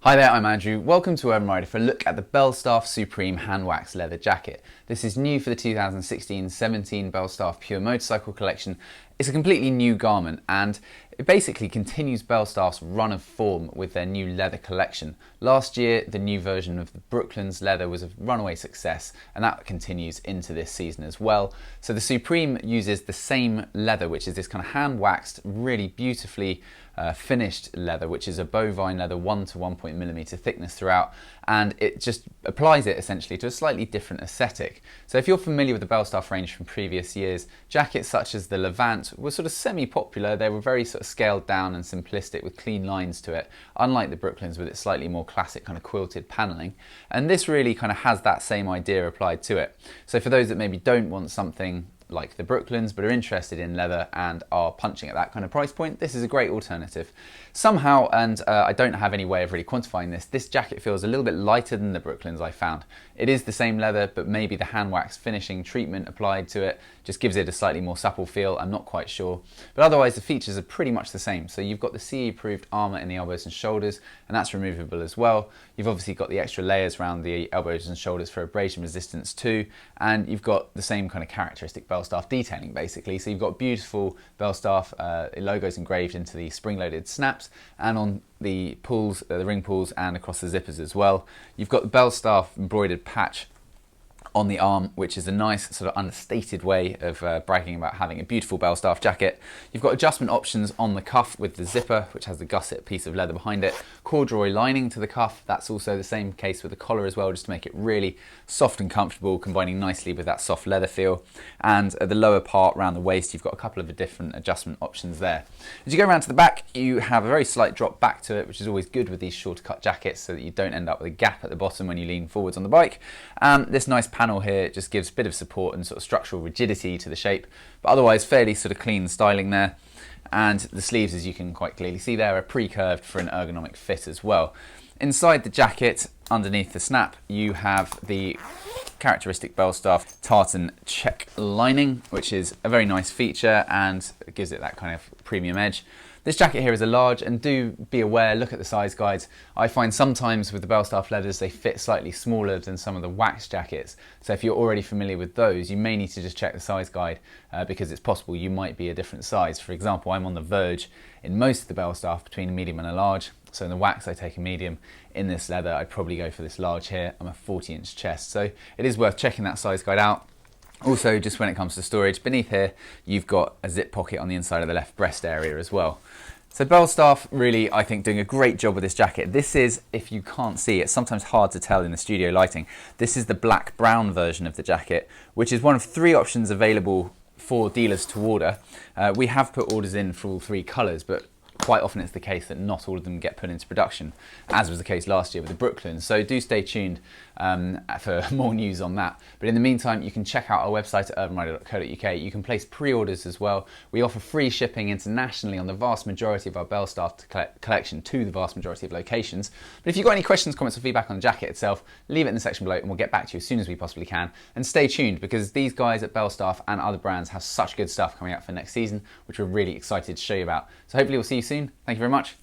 Hi there, I'm Andrew. Welcome to Urban Rider for a look at the Belstaff Supreme Hand Wax Leather Jacket. This is new for the 2016-17 Belstaff Pure Motorcycle Collection. It's a completely new garment and it basically continues Belstaff's run of form with their new leather collection. Last year, the new version of the Brooklands leather was a runaway success, and that continues into this season as well. So the Supreme uses the same leather, which is this kind of hand-waxed, really beautifully finished leather, which is a bovine leather 1 to 1.0mm thickness throughout, and it just applies it essentially to a slightly different aesthetic. So if you're familiar with the Belstaff range from previous years, jackets such as the Levant were sort of semi-popular. They were very sort of scaled down and simplistic with clean lines to it, unlike the Brooklands with its slightly more classic kind of quilted paneling. And this really kind of has that same idea applied to it. So for those that maybe don't want something like the Brooklands but are interested in leather and are punching at that kind of price point, this is a great alternative. Somehow, and I don't have any way of really quantifying this jacket feels a little bit lighter than the Brooklands I found. It is the same leather, but maybe the hand wax finishing treatment applied to it just gives it a slightly more supple feel. I'm not quite sure. But otherwise the features are pretty much the same. So you've got the CE approved armour in the elbows and shoulders, and that's removable as well. You've obviously got the extra layers around the elbows and shoulders for abrasion resistance too, and you've got the same kind of characteristic Belstaff detailing basically. So you've got beautiful Belstaff logos engraved into the spring-loaded snaps and on the pulls, the ring pulls, and across the zippers as well. You've got the Belstaff embroidered patch on the arm, which is a nice sort of understated way of bragging about having a beautiful Belstaff jacket. You've got adjustment options on the cuff with the zipper, which has the gusset piece of leather behind it. Corduroy lining to the cuff. That's also the same case with the collar as well, just to make it really soft and comfortable, combining nicely with that soft leather feel. And at the lower part around the waist, you've got a couple of different adjustment options there. As you go around to the back, you have a very slight drop back to it, which is always good with these shorter cut jackets so that you don't end up with a gap at the bottom when you lean forwards on the bike. This nice panel here just gives a bit of support and sort of structural rigidity to the shape, but otherwise fairly sort of clean styling there. And the sleeves, as you can quite clearly see there, are pre-curved for an ergonomic fit as well. Inside the jacket, underneath the snap, you have the characteristic Belstaff tartan check lining, which is a very nice feature and gives it that kind of premium edge. This jacket here is a large, and do be aware, look at the size guides. I find sometimes with the Belstaff leathers they fit slightly smaller than some of the wax jackets. So if you're already familiar with those, you may need to just check the size guide because it's possible you might be a different size. For example, I'm on the verge in most of the Belstaff between a medium and a large. So in the wax I take a medium. In this leather I'd probably go for this large here. I'm a 40-inch chest. So it is worth checking that size guide out. Also, just when it comes to storage, beneath here you've got a zip pocket on the inside of the left breast area as well. So Belstaff really, I think, doing a great job with this jacket. This is, if you can't see, it's sometimes hard to tell in the studio lighting, this is the black-brown version of the jacket, which is one of 3 options available for dealers to order. We have put orders in for all 3 colours, but quite often it's the case that not all of them get put into production, as was the case last year with the Brooklands. So do stay tuned for more news on that. But in the meantime, you can check out our website at urbanrider.co.uk. You can place pre-orders as well. We offer free shipping internationally on the vast majority of our Belstaff collection to the vast majority of locations. But if you've got any questions, comments or feedback on the jacket itself, leave it in the section below and we'll get back to you as soon as we possibly can. And stay tuned because these guys at Belstaff and other brands have such good stuff coming out for next season, which we're really excited to show you about. So hopefully we'll see you soon. Thank you very much. Goodbye.